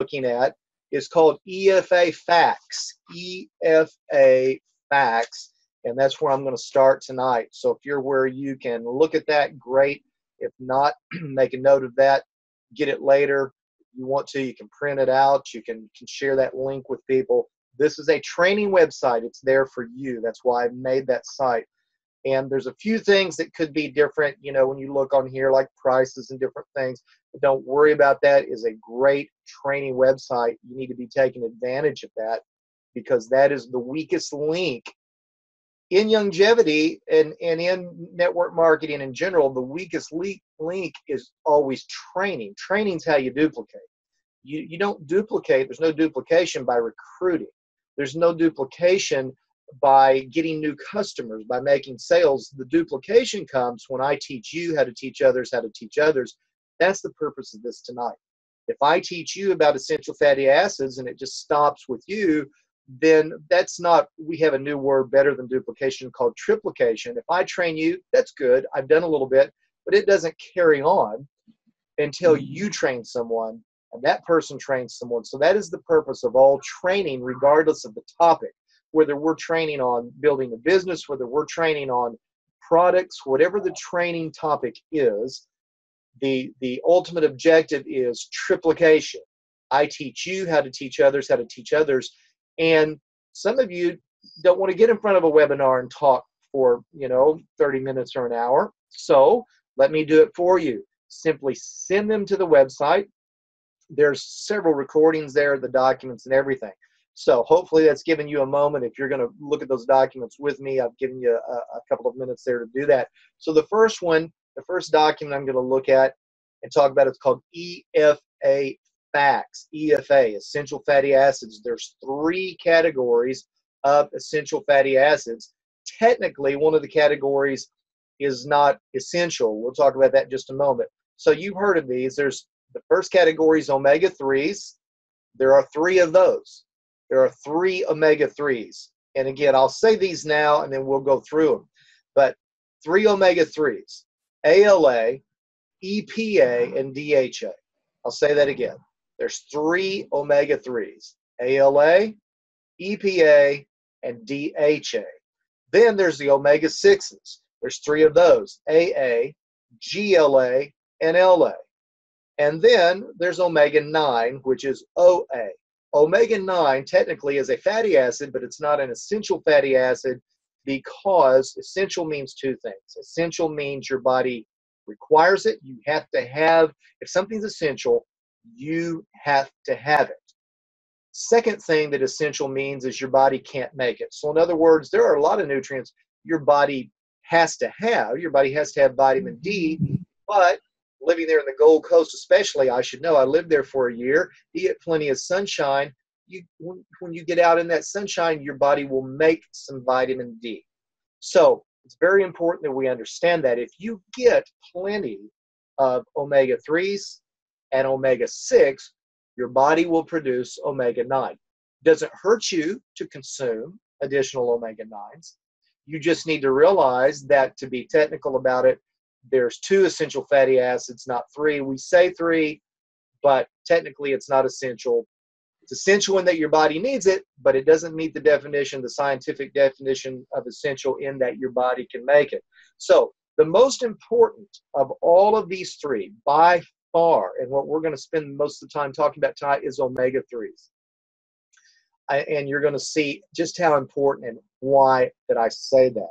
looking at is called EFA Facts. EFA Facts. And that's where I'm going to start tonight. So if you're where you can look at that, great. If not, make a note of that. Get it later. If you want to, you can print it out. You can share that link with people. This is a training website. It's there for you. That's why I made that site. And there's a few things that could be different, you know, when you look on here, like prices and different things. But don't worry about that. It's a great training website. You need to be taking advantage of that, because that is the weakest link in Youngevity and in network marketing in general. The weakest link is always training. Training's how you duplicate. You don't duplicate. There's no duplication by recruiting. There's no duplication by getting new customers, by making sales. The duplication comes when I teach you how to teach others how to teach others. That's the purpose of this tonight. If I teach you about essential fatty acids and it just stops with you, then that's not, we have a new word better than duplication called triplication. If I train you, that's good. I've done a little bit, but it doesn't carry on until you train someone and that person trains someone. So that is the purpose of all training, regardless of the topic. Whether we're training on building a business, whether we're training on products, whatever the training topic is, the ultimate objective is triplication. I teach you how to teach others how to teach others. And some of you don't want to get in front of a webinar and talk for, 30 minutes or an hour. So let me do it for you. Simply send them to the website. There's several recordings there, the documents and everything. So hopefully that's given you a moment. If you're going to look at those documents with me, I've given you a couple of minutes there to do that. So the first document I'm going to look at and talk about, it's called EFA Facts. EFA, essential fatty acids. There's 3 categories of essential fatty acids. Technically, one of the categories is not essential. We'll talk about that in just a moment. So you've heard of these. There's the first category is omega-3s. There are 3 of those. There are 3 omega-3s. And again, I'll say these now and then we'll go through them. But 3 omega-3s, ALA, EPA, and DHA. I'll say that again. There's 3 omega-3s, ALA, EPA, and DHA. Then there's the omega-6s. There's 3 of those, AA, GLA, and LA. And then there's omega-9, which is OA. Omega-9 technically is a fatty acid, but it's not an essential fatty acid, because essential means 2 things. Essential means your body requires it. You have to have, if something's essential, you have to have it. Second thing that essential means is your body can't make it. So in other words, there are a lot of nutrients your body has to have. Your body has to have vitamin D, but living there in the Gold Coast especially, I should know, I lived there for a year. You get plenty of sunshine. When you get out in that sunshine, your body will make some vitamin D. So it's very important that we understand that. If you get plenty of omega-3s and omega-6, your body will produce omega-9. It doesn't hurt you to consume additional omega-9s. You just need to realize that, to be technical about it, there's 2 essential fatty acids, not 3. We say 3, but technically it's not essential. It's essential in that your body needs it, but it doesn't meet the definition, the scientific definition of essential, in that your body can make it. So the most important of all of these 3, by far, and what we're going to spend most of the time talking about tonight, is omega-3s. And you're going to see just how important and why that I say that.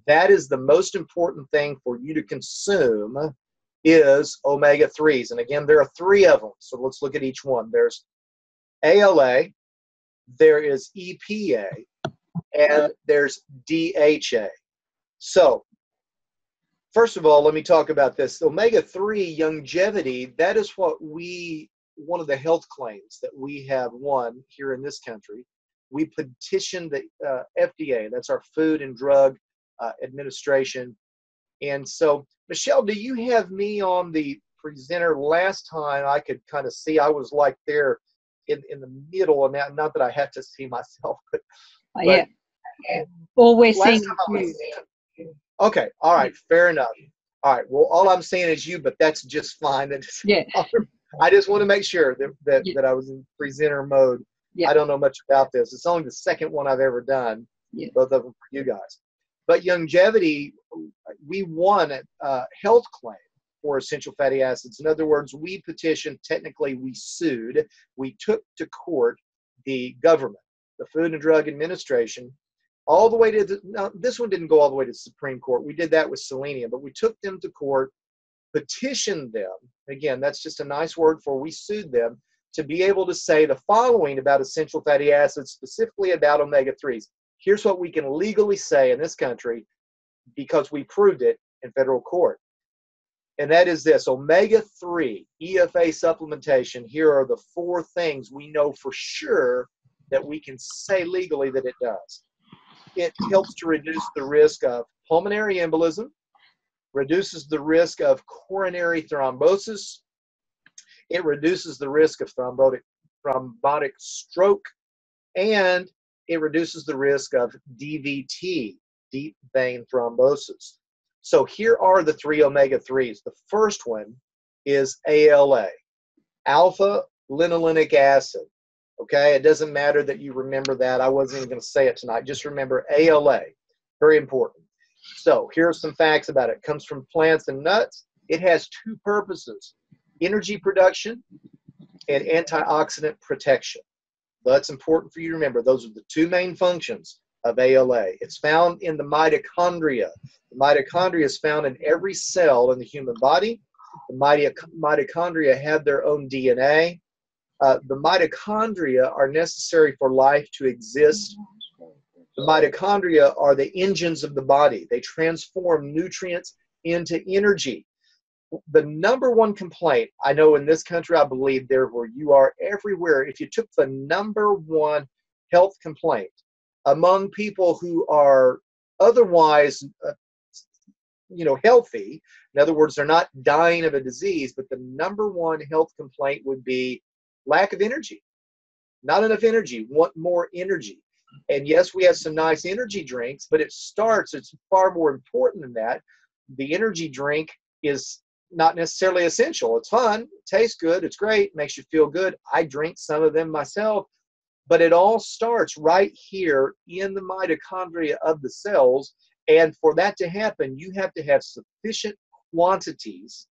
That is the most important thing for you to consume, is omega-3s. And again, there are 3 of them. So let's look at each one. There's ALA, there is EPA, and there's DHA. So first of all, let me talk about this. Omega-3 Youngevity, that is one of the health claims that we have won here in this country. We petitioned the FDA, that's our Food and Drug Administration. And so, Michelle, do you have me on the presenter? Last time I could kind of see, I was like there in the middle, and not that I have to see myself, but yeah. Always seeing you. Okay, all right, fair enough. All right, well, all I'm saying is you, but that's just fine. Yeah. I just want to make sure that I was in presenter mode. Yeah. I don't know much about this. It's only the second one I've ever done, both of them for you guys. But Youngevity, we won a health claim for essential fatty acids. In other words, we petitioned, technically we sued, we took to court the government, the Food and Drug Administration, all the way to now, this one didn't go all the way to the Supreme Court. We did that with selenium, but we took them to court, petitioned them. Again, that's just a nice word for we sued them to be able to say the following about essential fatty acids, specifically about omega-3s. Here's what we can legally say in this country because we proved it in federal court. And that is this: omega-3 EFA supplementation. Here are the 4 things we know for sure that we can say legally that it does. It helps to reduce the risk of pulmonary embolism, reduces the risk of coronary thrombosis, it reduces the risk of thrombotic stroke, and it reduces the risk of DVT, deep vein thrombosis. So here are the 3 omega-3s. The first one is ALA, alpha linolenic acid. Okay, it doesn't matter that you remember that. I wasn't even going to say it tonight. Just remember ALA, very important. So here are some facts about it. It comes from plants and nuts. It has 2 purposes: energy production and antioxidant protection. That's important for you to remember. Those are the 2 main functions of ALA. It's found in the mitochondria. The mitochondria is found in every cell in the human body. The mitochondria have their own DNA. The mitochondria are necessary for life to exist. The mitochondria are the engines of the body. They transform nutrients into energy. The number 1 complaint, I know in this country, I believe there where you are everywhere, if you took the number 1 health complaint among people who are otherwise healthy, in other words, they're not dying of a disease, but the number 1 health complaint would be lack of energy. Not enough energy, want more energy. And yes, we have some nice energy drinks, but it's far more important than that. The energy drink is not necessarily essential. It's fun, it tastes good, it's great, makes you feel good. I drink some of them myself, but it all starts right here in the mitochondria of the cells. And for that to happen, you have to have sufficient quantities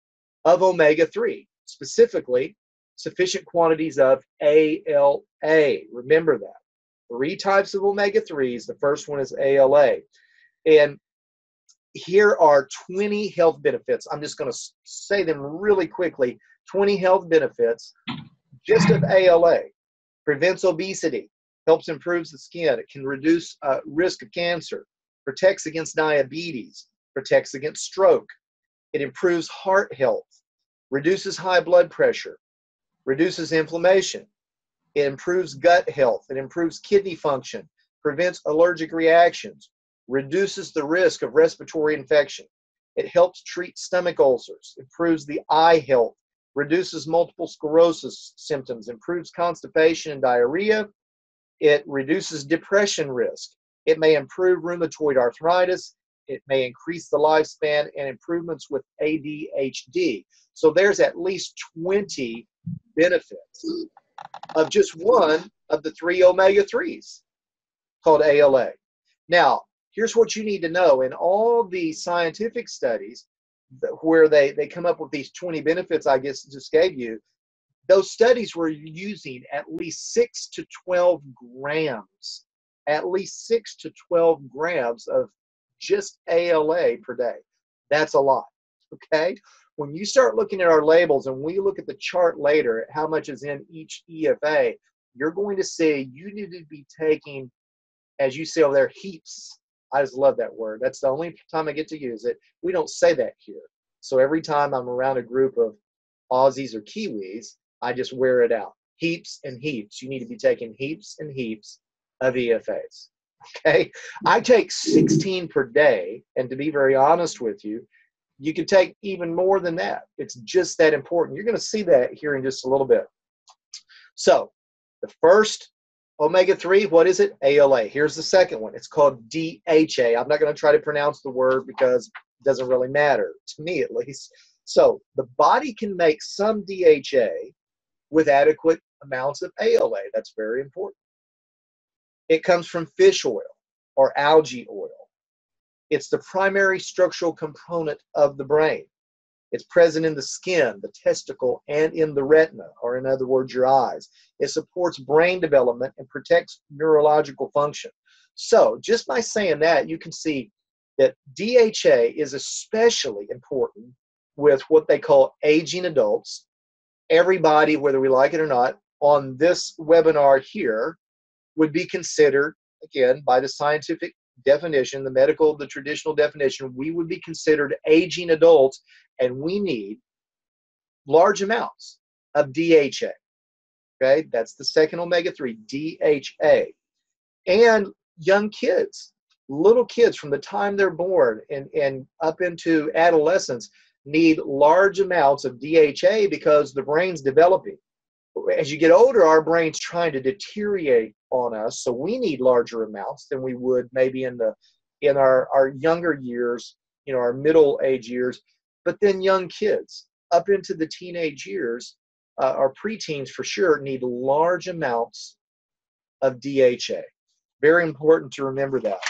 of omega-3, specifically sufficient quantities of ALA. Remember that. 3 types of omega-3s. The first one is ALA. And here are 20 health benefits. I'm just going to say them really quickly. 20 health benefits just of ALA. Prevents obesity, helps improve the skin. It can reduce risk of cancer, protects against diabetes, protects against stroke. It improves heart health, reduces high blood pressure, reduces inflammation. It improves gut health. It improves kidney function, prevents allergic reactions, reduces the risk of respiratory infection. It helps treat stomach ulcers, improves the eye health, reduces multiple sclerosis symptoms, improves constipation and diarrhea. It reduces depression risk. It may improve rheumatoid arthritis. It may increase the lifespan and improvements with ADHD. So there's at least 20 benefits of just one of the 3 omega-3s called ALA. Now, here's what you need to know. In all the scientific studies where they come up with these 20 benefits I just gave you, those studies were using at least 6 to 12 grams, at least 6 to 12 grams of just ALA per day. That's a lot, okay? When you start looking at our labels and we look at the chart later at how much is in each EFA, you're going to see you need to be taking, as you see over there, heaps. I just love that word. That's the only time I get to use it. We don't say that here. So every time I'm around a group of Aussies or Kiwis, I just wear it out. Heaps and heaps. You need to be taking heaps and heaps of EFAs. Okay? I take 16 per day, and to be very honest with you, you could take even more than that. It's just that important. You're going to see that here in just a little bit. So the first omega-3, what is it? ALA. Here's the second one. It's called DHA. I'm not going to try to pronounce the word because it doesn't really matter, to me at least. So the body can make some DHA with adequate amounts of ALA. That's very important. It comes from fish oil or algae oil. It's the primary structural component of the brain. It's present in the skin, the testicle, and in the retina, or in other words, your eyes. It supports brain development and protects neurological function. So just by saying that, you can see that DHA is especially important with what they call aging adults. Everybody, whether we like it or not, on this webinar here would be considered, again, by the scientific definition, the traditional definition, we would be considered aging adults, and we need large amounts of DHA. Okay, that's the second omega-3, DHA. And young kids, little kids from the time they're born and up into adolescence need large amounts of DHA because the brain's developing. As you get older, our brain's trying to deteriorate on us, so we need larger amounts than we would maybe in our younger years, our middle age years. But then young kids up into the teenage years, or preteens for sure, need large amounts of DHA. Very important to remember that.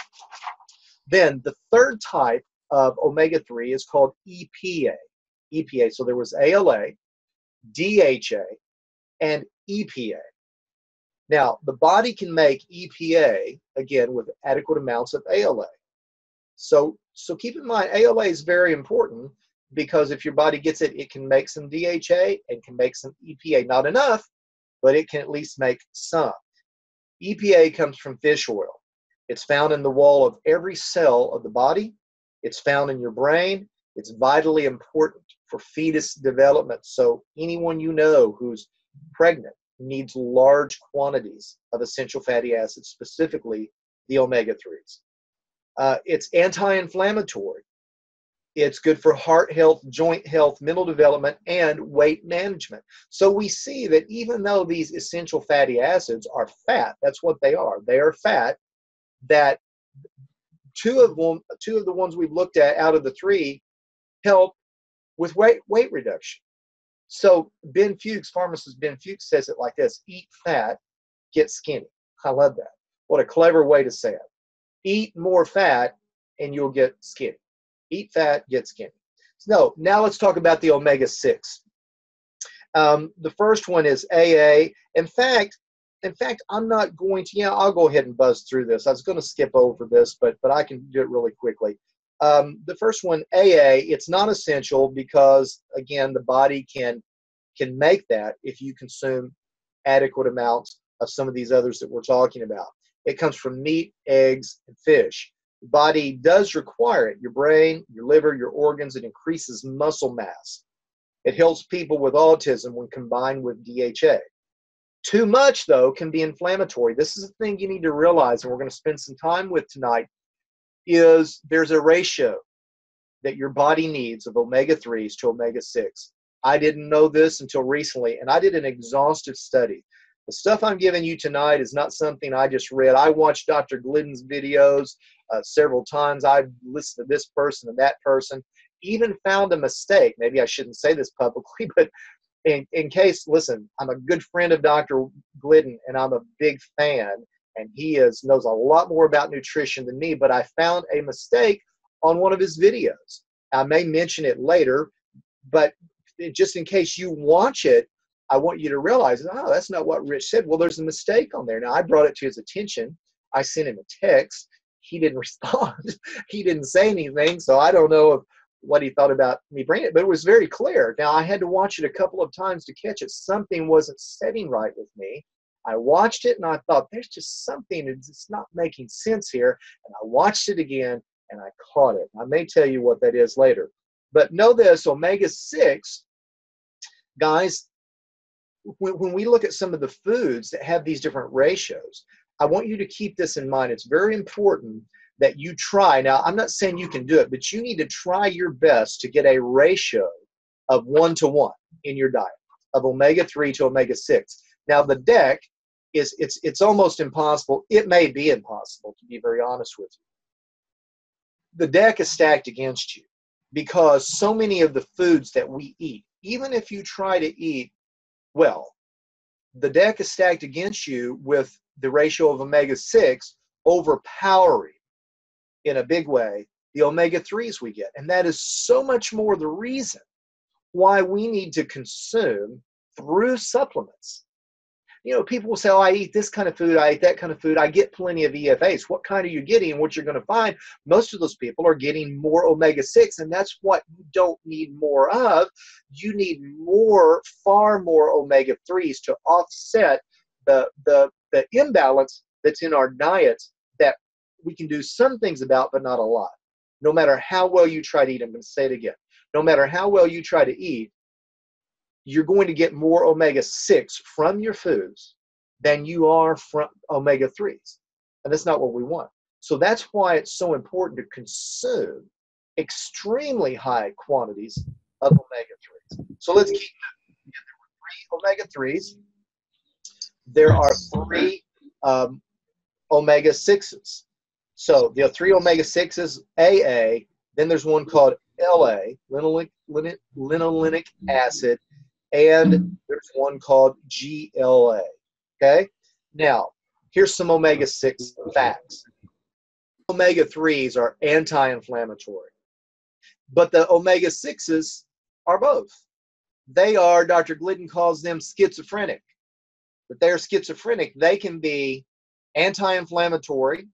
Then the third type of omega-3 is called EPA. EPA. So there was ALA, DHA, and EPA. Now, the body can make EPA, again, with adequate amounts of ALA. So keep in mind, ALA is very important because if your body gets it, it can make some DHA and can make some EPA. Not enough, but it can at least make some. EPA comes from fish oil. It's found in the wall of every cell of the body. It's found in your brain. It's vitally important for fetus development. So anyone you know who's pregnant needs large quantities of essential fatty acids, specifically the omega-3s. It's anti-inflammatory. It's good for heart health, joint health, mental development, and weight management. So we see that even though these essential fatty acids are fat, that's what they are. They are fat, that two of the ones we've looked at out of the three help with weight reduction. So Ben Fuchs, pharmacist Ben Fuchs, says it like this: eat fat, get skinny. I love that. What a clever way to say it. Eat more fat and you'll get skinny. Eat fat, get skinny. So now let's talk about the omega-6. The first one is AA. In fact, I'm not going to, I'll go ahead and buzz through this. I was going to skip over this, but I can do it really quickly. The first one, AA, it's not essential because, again, the body can make that if you consume adequate amounts of some of these others that we're talking about. It comes from meat, eggs, and fish. The body does require it. Your brain, your liver, your organs. It increases muscle mass. It helps people with autism when combined with DHA. Too much, though, can be inflammatory. This is a thing you need to realize, and we're going to spend some time with tonight, is there's a ratio that your body needs of omega-3s to omega-6. I didn't know this until recently, and I did an exhaustive study. The stuff I'm giving you tonight is not something I just read. I watched Dr. Glidden's videos several times. I've listened to this person and that person, even found a mistake. Maybe I shouldn't say this publicly, but in case, listen, I'm a good friend of Dr. Glidden, and I'm a big fan, and he knows a lot more about nutrition than me, but I found a mistake on one of his videos. I may mention it later, but just in case you watch it, I want you to realize, oh, that's not what Rich said. Well, there's a mistake on there. Now, I brought it to his attention. I sent him a text. He didn't respond. He didn't say anything, so I don't know what he thought about me bringing it, but it was very clear. Now, I had to watch it a couple of times to catch it. Something wasn't setting right with me. I watched it, and I thought, there's just something that's not making sense here, and I watched it again, and I caught it. I may tell you what that is later. But know this, omega-6, guys, when we look at some of the foods that have these different ratios, I want you to keep this in mind. It's very important that you try. Now, I'm not saying you can do it, but you need to try your best to get a ratio of 1-to-1 in your diet of omega-3 to omega-6. Now, the deck it's almost impossible. It may be impossible, to be very honest with you. The deck is stacked against you. because so many of the foods that we eat, even if you try to eat well, the deck is stacked against you with the ratio of omega-6 overpowering in a big way the omega-3s we get. And that is so much more the reason why we need to consume through supplements. You know, people will say, oh, I eat this kind of food, I eat that kind of food, I get plenty of EFAs. What kind are you getting? And what you're going to find, most of those people are getting more omega-6, and that's what you don't need more of. You need more, far more omega-3s to offset the imbalance that's in our diets that we can do some things about, but not a lot. No matter how well you try to eat, I'm going to say it again, no matter how well you try to eat, you're going to get more omega-6 from your foods than you are from omega-3s. And that's not what we want. So that's why it's so important to consume extremely high quantities of omega-3s. So let's keep moving. There were 3 omega-3s. There are 3 omega-6s. So the 3 omega-6s, AA, then there's one called LA, linolenic acid, and there's one called GLA. Okay? Now, here's some omega-6 facts. Omega-3s are anti-inflammatory, but the omega-6s are both. They are, Dr. Glidden calls them schizophrenic, but they're schizophrenic. They can be anti-inflammatory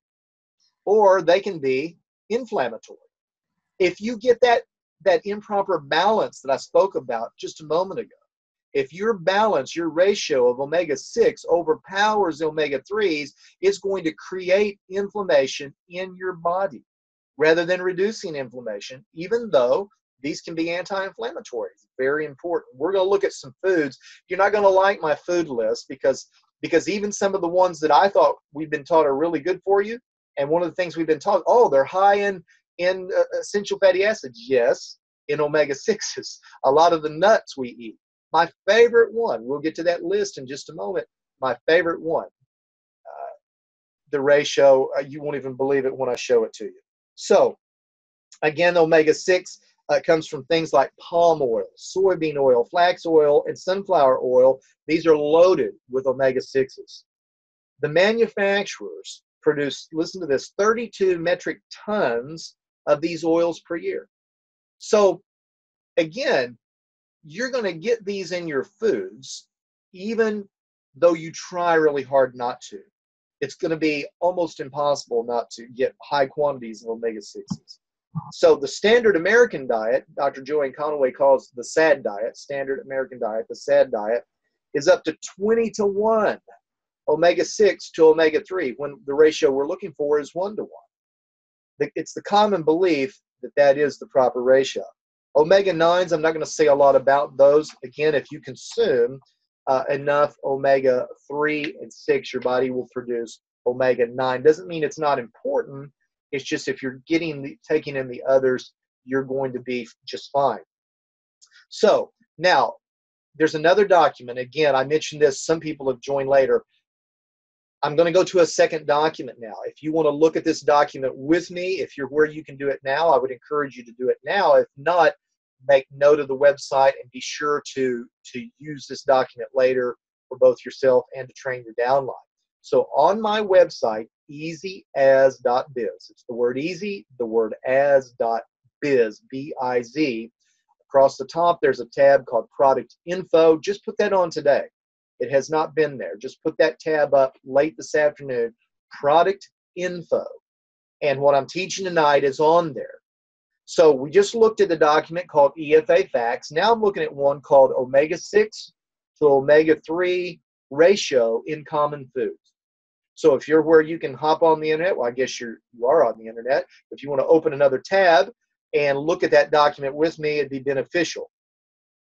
or they can be inflammatory. If you get that improper balance that I spoke about just a moment ago, if your balance, your ratio of omega-6 overpowers the omega-3s, it's going to create inflammation in your body rather than reducing inflammation, even though these can be anti-inflammatory. Very important. We're going to look at some foods. You're not going to like my food list because even some of the ones that I thought we've been taught are really good for you, and one of the things we've been taught, oh, they're high in essential fatty acids. Yes, in omega-6s. A lot of the nuts we eat. My favorite one, we'll get to that list in just a moment, my favorite one, the ratio, you won't even believe it when I show it to you. So, again, omega-6 comes from things like palm oil, soybean oil, flax oil, and sunflower oil. These are loaded with omega-6s. The manufacturers produce, listen to this, 32 metric tons of these oils per year. So, again, you're going to get these in your foods, even though you try really hard not to. It's going to be almost impossible not to get high quantities of omega-6s. So the standard American diet, Dr. Joanne Conaway calls the SAD diet, standard American diet, the SAD diet, is up to 20-to-1 omega-6 to omega-3 when the ratio we're looking for is 1-to-1. It's the common belief that that is the proper ratio. Omega-9s, I'm not going to say a lot about those. Again, if you consume enough omega-3 and 6, your body will produce omega-9. Doesn't mean it's not important. It's just if you're taking in the others, you're going to be just fine. So now, there's another document. Again, I mentioned this. Some people have joined later. I'm going to go to a second document now. If you want to look at this document with me, if you're where you can do it now, I would encourage you to do it now. If not, make note of the website and be sure to use this document later for both yourself and to train your downline. So on my website, easyas.biz, it's the word easy, the word as.biz, B-I-Z. Across the top, there's a tab called Product Info. Just put that on today. It has not been there. Just put that tab up late this afternoon, Product Info. And what I'm teaching tonight is on there. So we just looked at the document called EFA Facts. Now I'm looking at one called omega-6 to omega-3 ratio in common foods. So if you're where you can hop on the internet, well, I guess you are on the internet. If you want to open another tab and look at that document with me, it'd be beneficial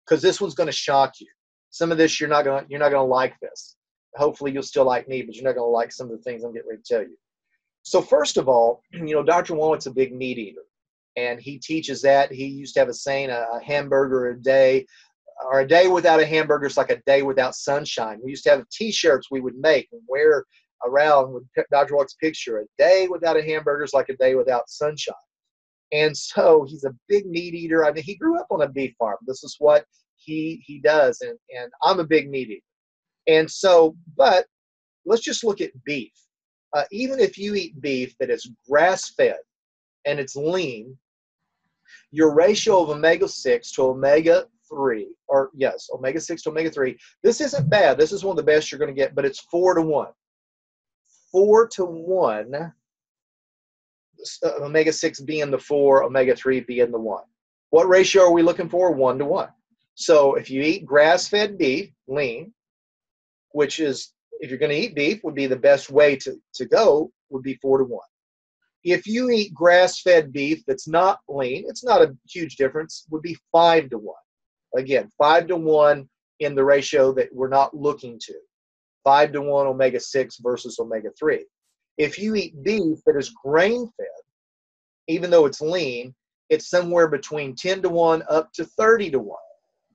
because this one's going to shock you. Some of this you're not going to like this. Hopefully you'll still like me, but you're not going to like some of the things I'm getting ready to tell you. So first of all, Dr. Wallet's a big meat eater, and he teaches that. He used to have a saying, a hamburger a day, or a day without a hamburger is like a day without sunshine. We used to have T-shirts we would make and wear around with Dr. Wallet's picture. A day without a hamburger is like a day without sunshine. And so he's a big meat eater. I mean, he grew up on a beef farm. This is what he does. And I'm a big meat eater. And so, but let's just look at beef. Even if you eat beef that is grass-fed and it's lean, your ratio of omega-6 to omega-3, or yes, omega-6 to omega-3, this isn't bad. This is one of the best you're going to get, but it's 4 to 1. 4 to 1, omega-6 being the 4, omega-3 being the 1. What ratio are we looking for? 1 to 1. So if you eat grass-fed beef, lean, which is, if you're going to eat beef, would be the best way to go, would be 4 to 1. If you eat grass-fed beef that's not lean, it's not a huge difference, would be 5 to 1. Again, 5 to 1 in the ratio that we're not looking to. 5 to 1 omega-6 versus omega-3. If you eat beef that is grain-fed, even though it's lean, it's somewhere between 10 to 1 up to 30 to 1.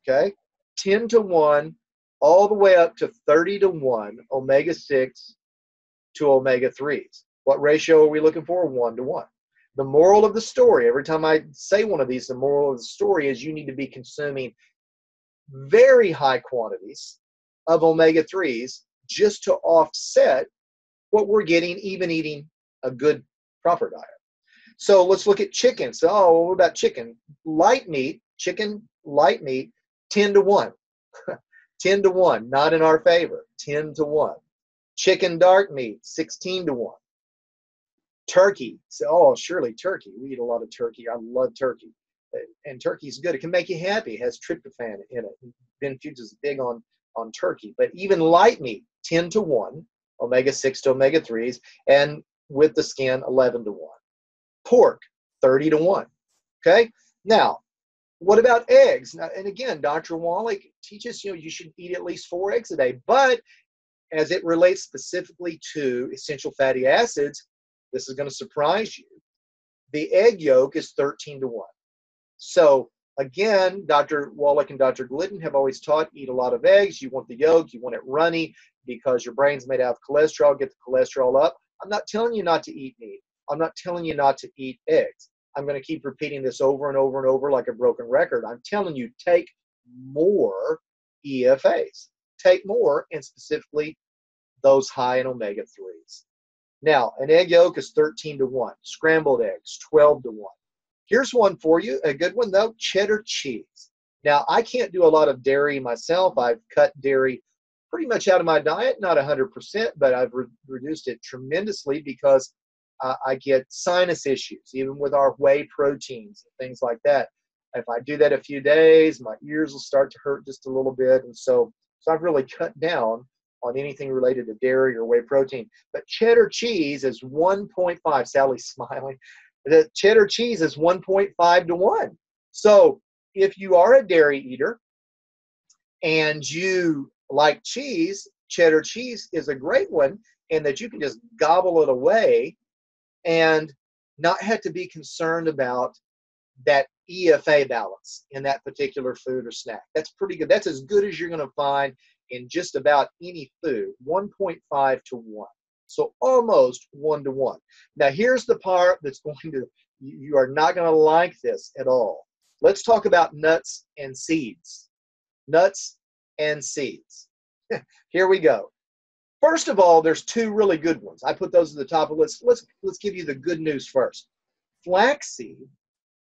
Okay? 10 to 1 all the way up to 30 to 1 omega-6 to omega-3s. What ratio are we looking for? 1 to 1. The moral of the story, every time I say one of these, the moral of the story is you need to be consuming very high quantities of omega-3s just to offset what we're getting, even eating a good, proper diet. So let's look at chicken. So, oh, what about chicken? Light meat, chicken, light meat, 10 to 1. 10 to 1, not in our favor, 10 to 1. Chicken dark meat, 16 to 1. Turkey, so, oh, surely turkey. We eat a lot of turkey. I love turkey. And turkey's good. It can make you happy. It has tryptophan in it. Ben Fuges is big on turkey. But even light meat, 10 to 1, omega-6 to omega-3s, and with the skin, 11 to 1. Pork, 30 to 1. Okay? Now, what about eggs? Now, and again, Dr. Wallach teaches you should eat at least 4 eggs a day. But as it relates specifically to essential fatty acids, this is going to surprise you. The egg yolk is 13 to 1. So again, Dr. Wallach and Dr. Glidden have always taught eat a lot of eggs. You want the yolk, you want it runny because your brain's made out of cholesterol. Get the cholesterol up. I'm not telling you not to eat meat. I'm not telling you not to eat eggs. I'm going to keep repeating this over and over and over like a broken record. I'm telling you, take more EFAs. Take more, and specifically those high in omega-3s. Now, an egg yolk is 13 to 1. Scrambled eggs, 12 to 1. Here's one for you, a good one though, cheddar cheese. Now, I can't do a lot of dairy myself. I've cut dairy pretty much out of my diet, not 100%, but I've reduced it tremendously because I get sinus issues, even with our whey proteins and things like that. If I do that a few days, my ears will start to hurt just a little bit. And so I've really cut down on anything related to dairy or whey protein. But cheddar cheese is 1.5. Sally's smiling. The cheddar cheese is 1.5 to 1. So if you are a dairy eater and you like cheese, cheddar cheese is a great one in that you can just gobble it away and not have to be concerned about that EFA balance in that particular food or snack. That's pretty good. That's as good as you're going to find in just about any food, 1.5 to 1. So almost 1 to 1. Now here's the part that's going to, you are not going to like this at all. Let's talk about nuts and seeds. Nuts and seeds. Here we go. First of all, there's 2 really good ones. I put those at the top of the list. Let's give you the good news first. Flaxseed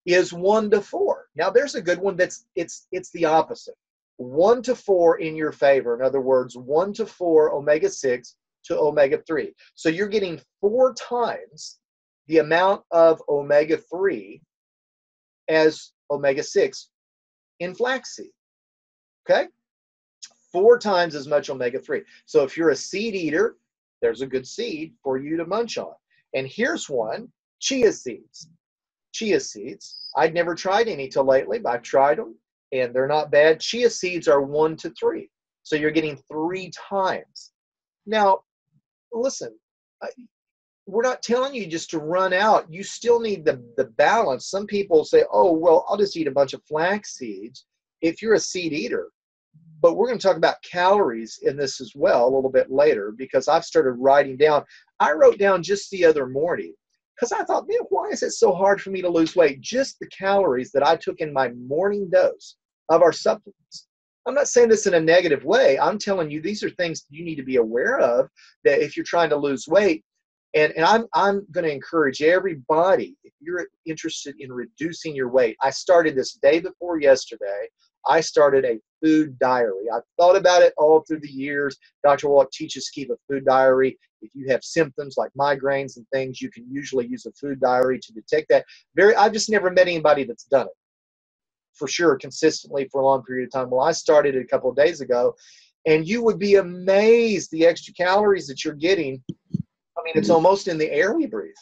is 1 to 4. Now there's a good one that's it's the opposite. 1 to 4 in your favor. In other words, 1 to 4 omega-6 to omega-3. So you're getting 4 times the amount of omega-3 as omega-6 in flaxseed. Okay? 4 times as much omega-3. So if you're a seed eater, there's a good seed for you to munch on. And here's one, chia seeds. Chia seeds. I'd never tried any till lately, but I've tried them, and they're not bad. Chia seeds are 1 to 3. So you're getting 3 times. Now, listen, we're not telling you just to run out. You still need the balance. Some people say, oh, well, I'll just eat a bunch of flax seeds if you're a seed eater. But we're going to talk about calories in this as well a little bit later because I've started writing down. I wrote down just the other morning because I thought, man, why is it so hard for me to lose weight? Just the calories that I took in my morning dose of our supplements. I'm not saying this in a negative way. I'm telling you, these are things you need to be aware of, that if you're trying to lose weight. And I'm going to encourage everybody, if you're interested in reducing your weight. I started this day before yesterday. I started a food diary. I've thought about it all through the years. Dr. Wallach teaches to keep a food diary. If you have symptoms like migraines and things, you can usually use a food diary to detect that. I've just never met anybody that's done it for sure consistently for a long period of time. Well, I started it a couple of days ago, and you would be amazed the extra calories that you're getting. I mean, it's almost in the air we breathe.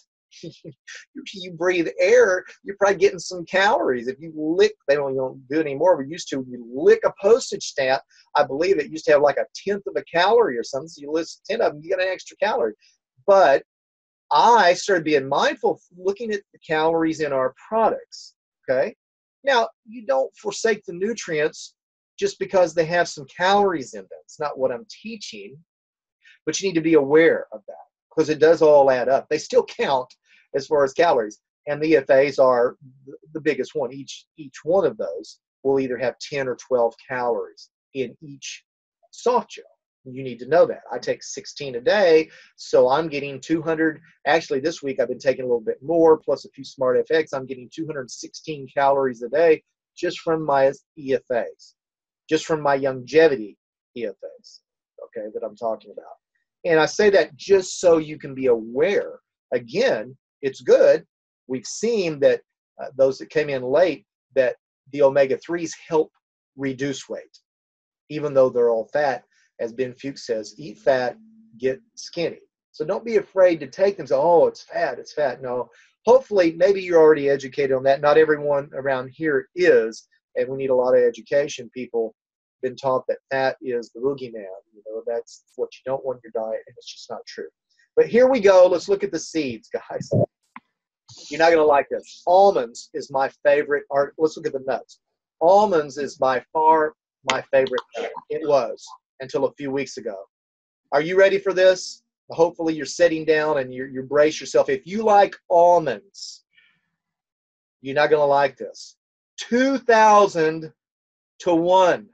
You breathe air, you're probably getting some calories. If you lick, they don't do it anymore. We used to, you lick a postage stamp, I believe it used to have like 1/10 of a calorie or something. So you list 10 of them, you get an extra calorie. But I started being mindful, looking at the calories in our products. Okay. Now, you don't forsake the nutrients just because they have some calories in them. It's not what I'm teaching, but you need to be aware of that, because it does all add up. They still count as far as calories, and the EFAs are the biggest one. Each one of those will either have 10 or 12 calories in each soft gel. You need to know that. I take 16 a day, so I'm getting 200. Actually, this week I've been taking a little bit more, plus a few Smart FX. I'm getting 216 calories a day just from my EFAs, just from my Youngevity EFAs, okay, that I'm talking about. And I say that just so you can be aware. Again, it's good. We've seen that those that came in late, that the omega-3s help reduce weight, even though they're all fat. As Ben Fuchs says, eat fat, get skinny. So don't be afraid to take them. So, oh, it's fat, it's fat. No, hopefully, maybe you're already educated on that. Not everyone around here is, and we need a lot of education. People been taught that fat is the boogeyman. You know, that's what you don't want in your diet, and it's just not true. But here we go. Let's look at the seeds, guys. You're not going to like this. Almonds is my favorite. Let's look at the nuts. Almonds is by far my favorite nut. It was until a few weeks ago. Are you ready for this? Hopefully you're sitting down and you brace yourself. If you like almonds, you're not going to like this. 2,000 to 1.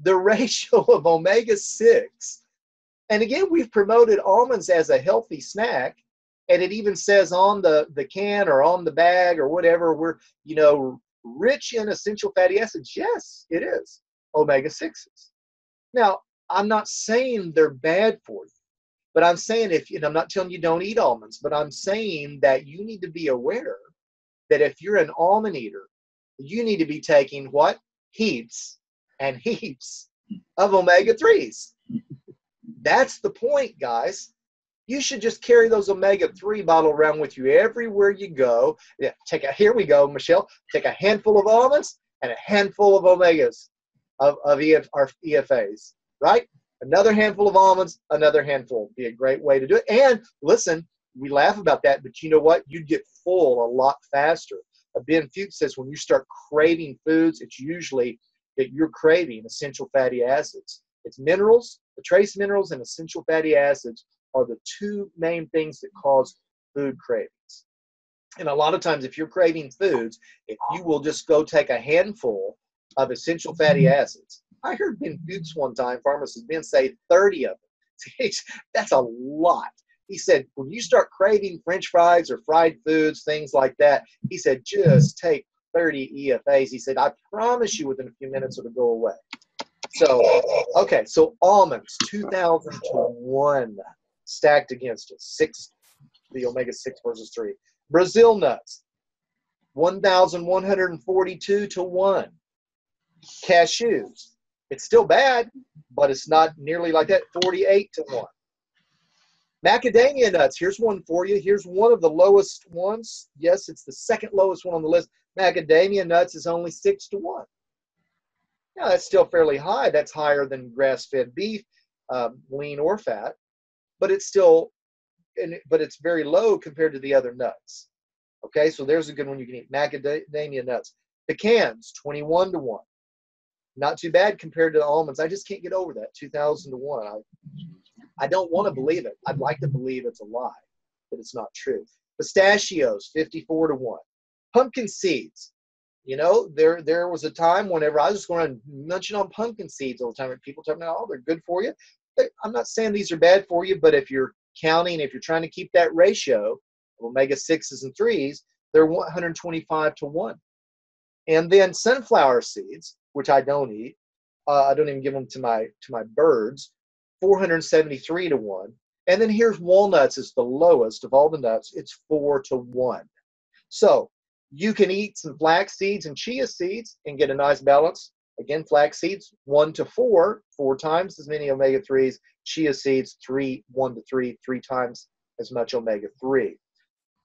The ratio of omega-6. And again, we've promoted almonds as a healthy snack. And it even says on the can or on the bag or whatever, we're, rich in essential fatty acids. Yes, it is. Omega-6s. Now, I'm not saying they're bad for you, but I'm saying I'm not telling you don't eat almonds, but I'm saying that you need to be aware that if you're an almond eater, you need to be taking what? Heaps and heaps of omega-3s. That's the point, guys. You should just carry those omega-3 bottle around with you everywhere you go. Yeah, here we go, Michelle. Take a handful of almonds and a handful of omegas of our EFAs, right? Another handful of almonds, another handful. Be a great way to do it. And listen, we laugh about that, but you know what? You'd get full a lot faster. Ben Fuchs says when you start craving foods, it's usually that you're craving essential fatty acids. It's minerals, the trace minerals and essential fatty acids are the two main things that cause food cravings. And a lot of times if you're craving foods, if you will just go take a handful of essential fatty acids. I heard Ben Fuchs one time, pharmacist Ben, say 30 of them. That's a lot. He said, when you start craving French fries or fried foods, things like that, he said, just take 30 EFAs. He said, I promise you within a few minutes it'll go away. So, okay, so almonds, 2,000 to 1 stacked against it. 6, the omega-6 versus 3. Brazil nuts, 1,142 to 1. Cashews, it's still bad, but it's not nearly like that, 48 to 1. Macadamia nuts, here's one for you. Here's one of the lowest ones. Yes, it's the second lowest one on the list. Macadamia nuts is only 6 to 1. Now, that's still fairly high. That's higher than grass-fed beef, lean or fat, but it's still, but it's very low compared to the other nuts. Okay, so there's a good one you can eat. Macadamia nuts. Pecans, 21 to 1. Not too bad compared to the almonds. I just can't get over that, 2,000 to 1. I don't want to believe it. I'd like to believe it's a lie. that it's not true. Pistachios, 54 to 1. Pumpkin seeds. You know, there was a time whenever I was going to munching on pumpkin seeds all the time, and people tell me, oh, they're good for you. I'm not saying these are bad for you, but if you're counting, if you're trying to keep that ratio of omega-6s and 3s, they're 125 to 1. And then sunflower seeds, which I don't eat, I don't even give them to my birds, 473 to 1. And then here's walnuts is the lowest of all the nuts. It's 4 to 1. So you can eat some flax seeds and chia seeds and get a nice balance. Again, flax seeds, 1 to 4, 4 times as many omega-3s. Chia seeds, 1 to 3, 3 times as much omega-3.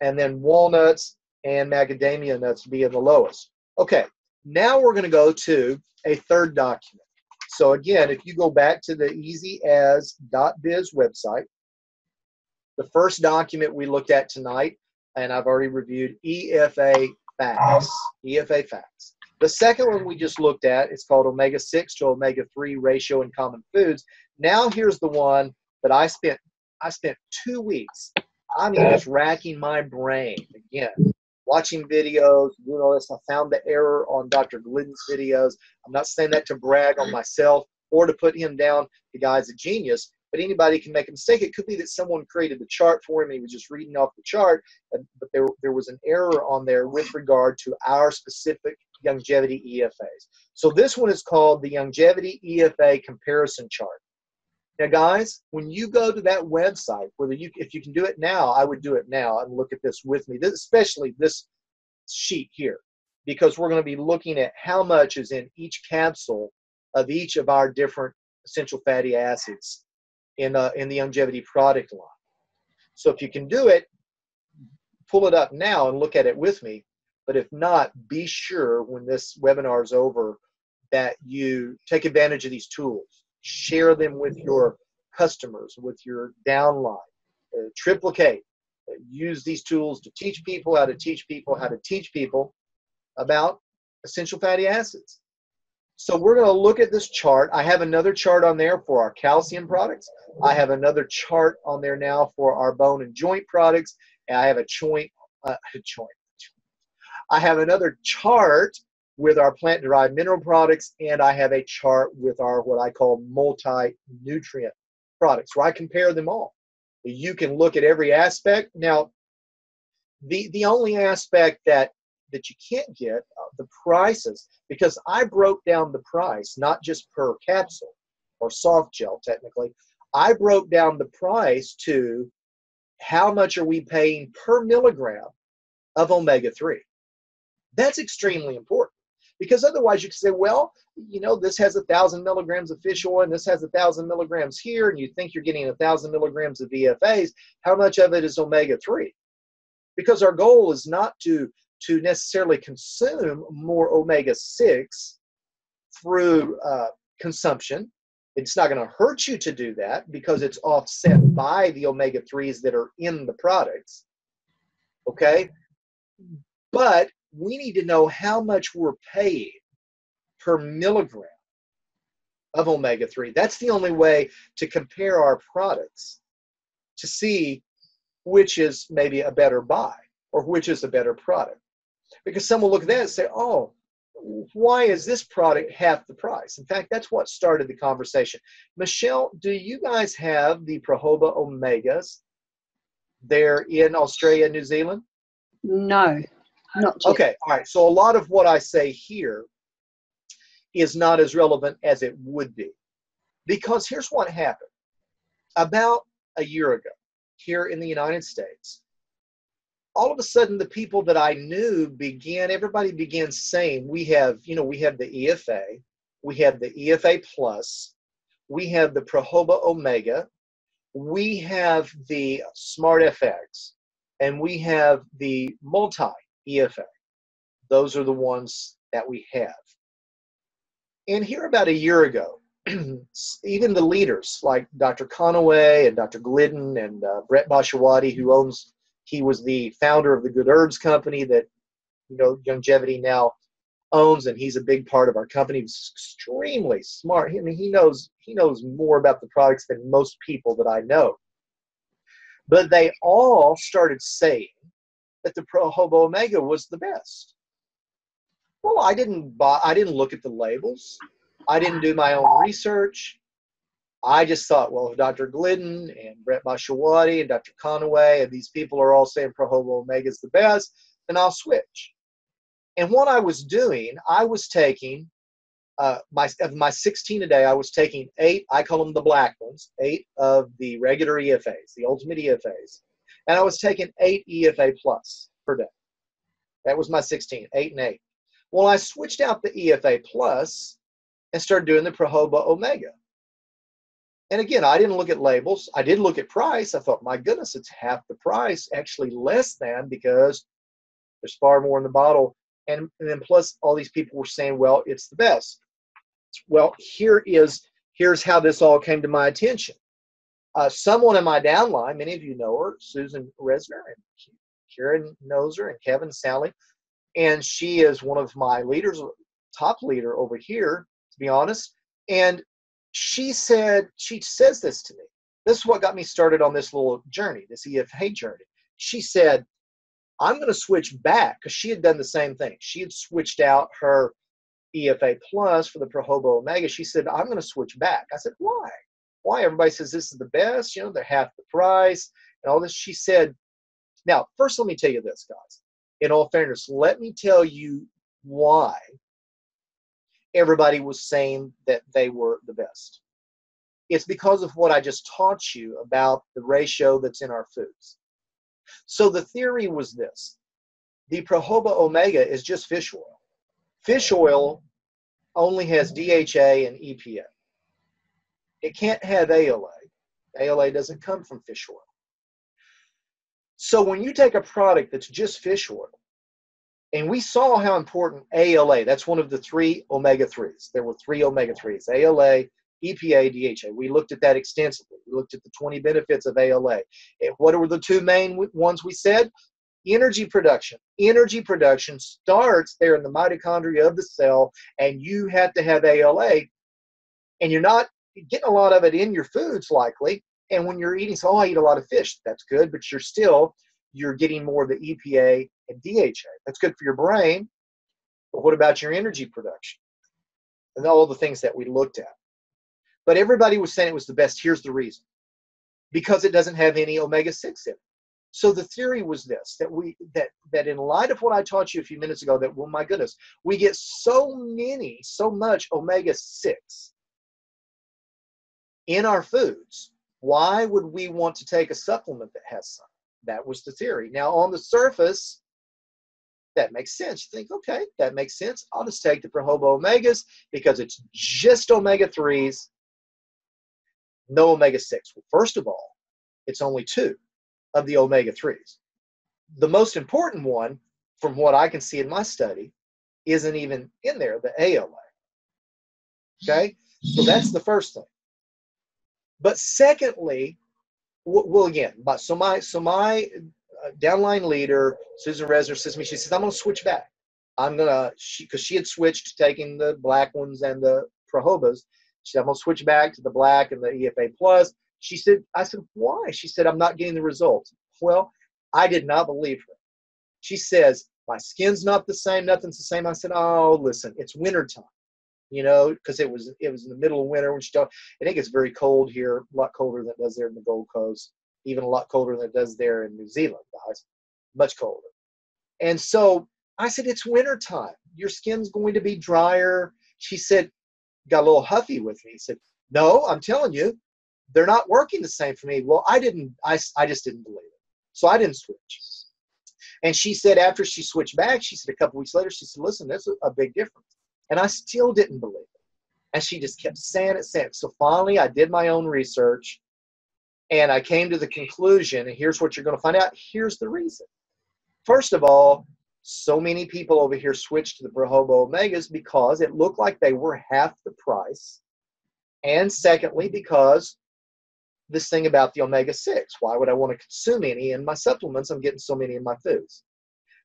And then walnuts and macadamia nuts being the lowest. Okay, now we're going to go to a third document. So again, if you go back to the easyas.biz website, the first document we looked at tonight, and I've already reviewed, EFA facts. EFA facts. The second one we just looked at is called omega-6 to omega-3 ratio in common foods. Now here's the one that I spent 2 weeks. I mean, just racking my brain again, watching videos, doing all this. I found the error on Dr. Glidden's videos. I'm not saying that to brag on myself or to put him down. The guy's a genius, but anybody can make a mistake. It could be that someone created the chart for him and he was just reading off the chart, but there was an error on there with regard to our specific Youngevity EFAs. So this one is called the Youngevity EFA comparison chart. Now, guys, when you go to that website, if you can do it now, I would do it now and look at this with me, especially this sheet here, because we're going to be looking at how much is in each capsule of each of our different essential fatty acids in the Youngevity product line. So if you can do it, pull it up now and look at it with me. But if not, be sure when this webinar is over that you take advantage of these tools. Share them with your customers, with your downline. Triplicate. Use these tools to teach people how to teach people about essential fatty acids. So we're going to look at this chart. I have another chart on there for our calcium products. I have another chart on there now for our bone and joint products. And I have I have another chart with our plant-derived mineral products, and I have a chart with our what I call multi-nutrient products, where I compare them all. You can look at every aspect. Now, the only aspect that you can't get the prices, because I broke down the price, not just per capsule or soft gel technically. I broke down the price to how much are we paying per milligram of omega-3. That's extremely important. Because otherwise you can say, well, you know, this has 1,000 milligrams of fish oil and this has 1,000 milligrams here, and you think you're getting 1,000 milligrams of EFAs. How much of it is omega-3? Because our goal is not to necessarily consume more omega-6 through consumption. It's not going to hurt you to do that because it's offset by the omega-3s that are in the products. Okay? But we need to know how much we're paying per milligram of omega-3. That's the only way to compare our products to see which is maybe a better buy or which is a better product. Because some will look at that and say, oh, why is this product half the price? In fact, that's what started the conversation. Michelle, do you guys have the Prohoba Omegas there in Australia and New Zealand? No. Not yet. Okay, all right. So a lot of what I say here is not as relevant as it would be. Because here's what happened. About a year ago, here in the United States, all of a sudden the people that I knew everybody began saying, we have the EFA, we have the EFA Plus, we have the Prohoba Omega, we have the Smart FX, and we have the Multi EFA. Those are the ones that we have. And here about a year ago, even the leaders like Dr. Conaway and Dr. Glidden and Brett Bashawati, he was the founder of the Good Herbs Company that Youngevity now owns, and he's a big part of our company. He's extremely smart. I mean, he knows more about the products than most people that I know. But they all started saying that the Pro Hobo Omega was the best. Well, I didn't look at the labels. I didn't do my own research. I just thought, well, if Dr. Glidden and Brett Mashawati and Dr. Conaway and these people are all saying Pro Hobo Omega is the best, then I'll switch. And what I was doing, I was taking my 16 a day, I was taking 8, I call them the black ones, 8 of the regular EFAs, the ultimate EFAs. And I was taking 8 EFA plus per day. That was my 16, 8 and 8. Well, I switched out the EFA plus and started doing the Pro Hobo Omega. And again, I didn't look at labels. I did look at price. I thought, my goodness, it's half the price, actually less than, because there's far more in the bottle. And then plus all these people were saying, well, it's the best. Well, here's how this all came to my attention. Someone in my downline, many of you know her, Susan Resner, and Karen knows her, and Kevin, Sally, and she is one of my leaders, top leader over here, to be honest. And she says this to me. This is what got me started on this little journey, this EFA journey. She said, I'm going to switch back, because she had done the same thing. She had switched out her EFA Plus for the Pro Hobo Omega. She said, I'm going to switch back. I said, why? Why? Everybody says this is the best, they're half the price and all this. She said, now, first let me tell you this, guys. In all fairness, let me tell you why everybody was saying that they were the best. It's because of what I just taught you about the ratio that's in our foods. So the theory was this. The Pro Hobo Omega is just fish oil. Fish oil only has DHA and EPA. It can't have ALA. ALA doesn't come from fish oil. So when you take a product that's just fish oil, and we saw how important ALA, that's one of the 3 omega-3s. There were 3 omega-3s, ALA, EPA, DHA. We looked at that extensively. We looked at the 20 benefits of ALA. And what were the 2 main ones we said? Energy production. Energy production starts there in the mitochondria of the cell, and you have to have ALA, and you're not getting a lot of it in your foods likely. And when you're eating, I eat a lot of fish. That's good, but you're getting more of the EPA and DHA. That's good for your brain, but what about your energy production? And all the things that we looked at. But everybody was saying it was the best. Here's the reason. Because it doesn't have any omega-6 in it. So the theory was this, that in light of what I taught you a few minutes ago, that, well, my goodness, we get so much omega-6 in our foods. Why would we want to take a supplement that has some? That was the theory. Now, on the surface, that makes sense. You think, okay, that makes sense. I'll just take the Pro Hobo Omegas because it's just omega-3s, no omega-6. Well, first of all, it's only 2 of the omega-3s. The most important one, from what I can see in my study, isn't even in there, the ALA. Okay? So that's the first thing. But secondly, well, again, so my downline leader, Susan Resner, says to me, she says, I'm going to switch back. Because she had switched to taking the black ones and the Pro Hobos. She said, I'm going to switch back to the black and the EFA Plus. I said, why? She said, I'm not getting the results. Well, I did not believe her. She says, my skin's not the same, nothing's the same. I said, oh, listen, it's wintertime, because it was in the middle of winter when she told. I think it's very cold here, a lot colder than it does there in the Gold Coast, even a lot colder than it does there in New Zealand, guys, much colder. And so I said, it's wintertime. Your skin's going to be drier. She said, got a little huffy with me. He said, no, I'm telling you, they're not working the same for me. Well, I just didn't believe it. So I didn't switch. And she said after she switched back, she said a couple weeks later, she said, listen, there's a big difference. And I still didn't believe it. And she just kept saying it. So finally, I did my own research, and I came to the conclusion, and here's what you're going to find out. Here's the reason. First of all, so many people over here switched to the Pro Hobo Omegas because it looked like they were half the price. And secondly, because this thing about the omega-6. Why would I want to consume any in my supplements? I'm getting so many in my foods.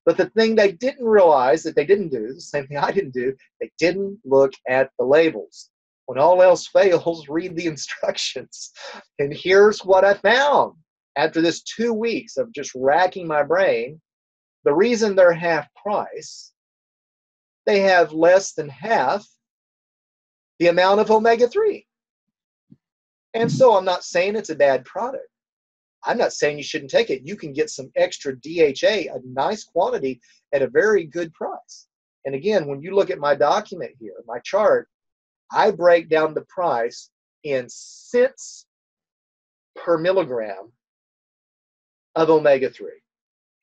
But the thing they didn't realize that they didn't do, the same thing I didn't do, they didn't look at the labels. When all else fails, read the instructions. And here's what I found. after this 2 weeks of just racking my brain, the reason they're half price, they have less than half the amount of omega-3. And so I'm not saying it's a bad product. I'm not saying you shouldn't take it. You can get some extra DHA, a nice quantity, at a very good price. And again, when you look at my document here, my chart, I break down the price in cents per milligram of omega-3.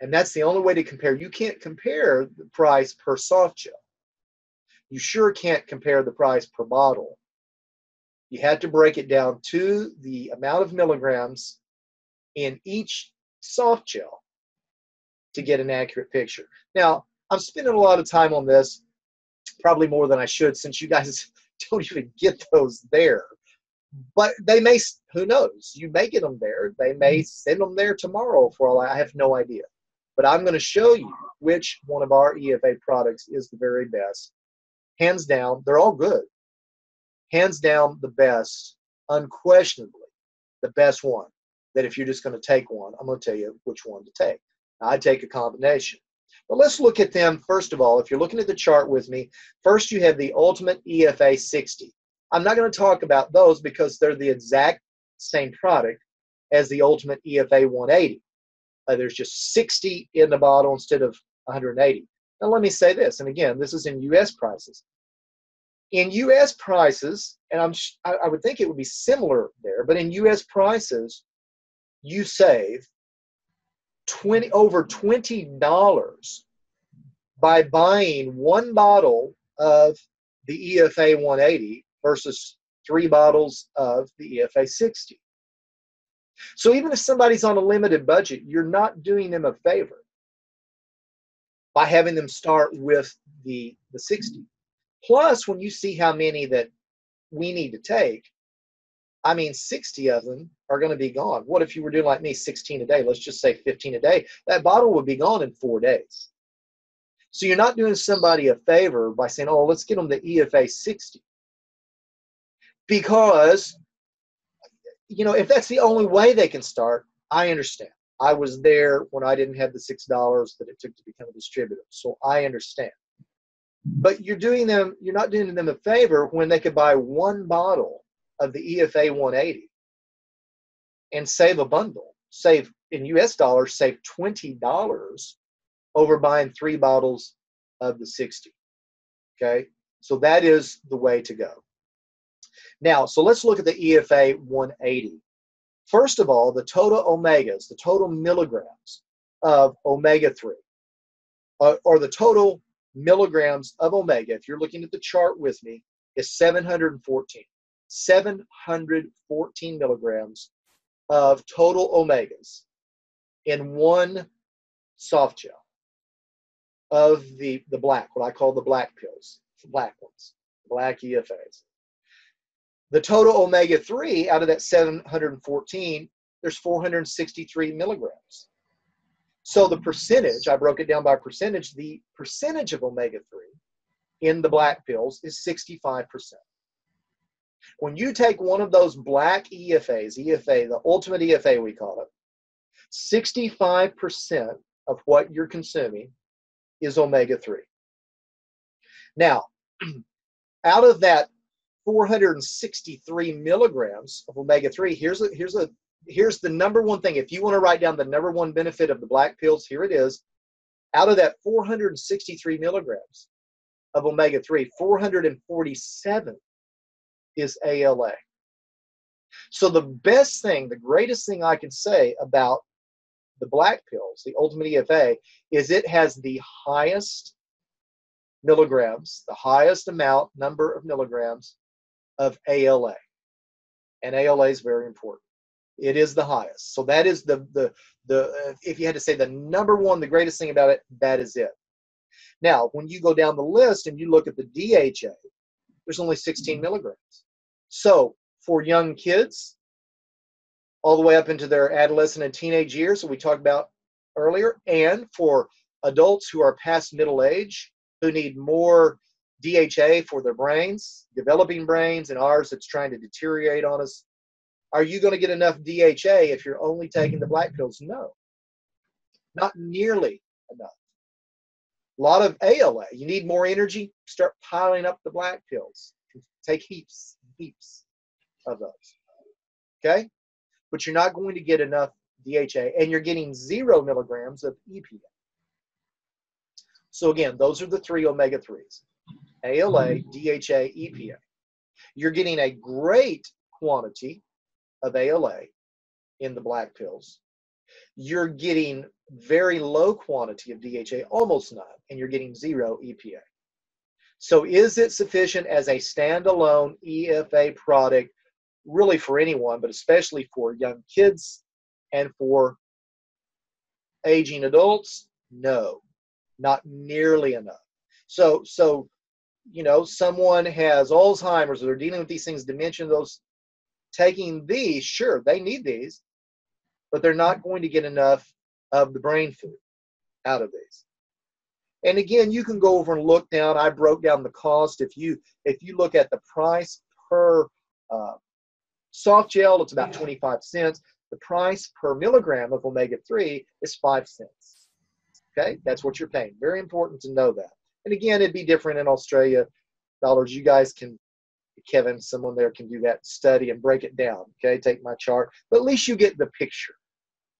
And that's the only way to compare. You can't compare the price per soft gel. You sure can't compare the price per bottle. You have to break it down to the amount of milligrams in each soft gel to get an accurate picture. Now, I'm spending a lot of time on this, probably more than I should, since you guys don't even get those there. But they may, who knows? You may get them there. They may send them there tomorrow for all I have no idea. But I'm going to show you which one of our EFA products is the very best. Hands down, they're all good. Hands down, the best, unquestionably, the best one. That if you're just going to take one, I'm going to tell you which one to take. Now, I take a combination. But let's look at them, first of all. If you're looking at the chart with me, first you have the Ultimate EFA 60. I'm not going to talk about those because they're the exact same product as the Ultimate EFA 180. There's just 60 in the bottle instead of 180. Now, let me say this, and again, this is in U.S. prices. In U.S. prices, and I would think it would be similar there, but in U.S. prices, you save over $20 by buying one bottle of the EFA 180 versus 3 bottles of the EFA 60. So even if somebody's on a limited budget, you're not doing them a favor by having them start with the 60. Plus, when you see how many that we need to take, I mean, 60 of them are going to be gone. What if you were doing like me, 16 a day? Let's just say 15 a day. That bottle would be gone in 4 days. So you're not doing somebody a favor by saying, oh, let's get them the EFA 60. Because, you know, if that's the only way they can start, I understand. I was there when I didn't have the $6 that it took to become a distributor. So I understand. But you're not doing them a favor when they could buy one bottle of the EFA 180 and save a bundle, save in US dollars, save $20 over buying 3 bottles of the 60. Okay, so that is the way to go. Now, so let's look at the EFA 180. First of all, the total omegas, the total milligrams of omega-3, or the total milligrams of omega, if you're looking at the chart with me, is 714. 714 milligrams of total omegas in one soft gel of the black, what I call the black pills, the black ones, black EFAs. The total omega-3 out of that 714, there's 463 milligrams. So the percentage, I broke it down by percentage, the percentage of omega-3 in the black pills is 65%. When you take one of those black EFAs, EFA, the Ultimate EFA we call it, 65% of what you're consuming is omega-3. Now, out of that 463 milligrams of omega-3, here's the number one thing. If you want to write down the number one benefit of the black pills, here it is. Out of that 463 milligrams of omega-3, 447 is ALA. So the best thing, the greatest thing I can say about the black pills, the Ultimate EFA, is it has the highest milligrams, the highest number of milligrams of ALA. And ALA is very important. It is the highest. So that is if you had to say the number one, the greatest thing about it, that is it. Now, when you go down the list and you look at the DHA, there's only 16 milligrams. So for young kids, all the way up into their adolescent and teenage years that we talked about earlier, and for adults who are past middle age, who need more DHA for their brains, developing brains, and ours that's trying to deteriorate on us, Are you going to get enough DHA if you're only taking the black pills? No, not nearly enough. A lot of ALA. You need more energy? Start piling up the black pills. Take heaps of those. Okay? But you're not going to get enough DHA, and you're getting 0 milligrams of EPA. So again, those are the 3 omega-3s. ALA, DHA, EPA. You're getting a great quantity of ALA in the black pills. You're getting very low quantity of DHA, almost none, and you're getting 0 EPA. So is it sufficient as a standalone EFA product, really for anyone, but especially for young kids and for aging adults? No, not nearly enough. So you know, someone has Alzheimer's, or they're dealing with these things, dementia, those, taking these, sure, they need these, but they're not going to get enough of the brain food out of these. And again, you can go over and look down. I broke down the cost. If you look at the price per soft gel, it's about 25 cents. The price per milligram of omega-3 is 5 cents. Okay, that's what you're paying. Very important to know that. And again, it'd be different in Australia dollars. You guys can, Kevin, someone there can do that study and break it down. Okay, take my chart. But at least you get the picture,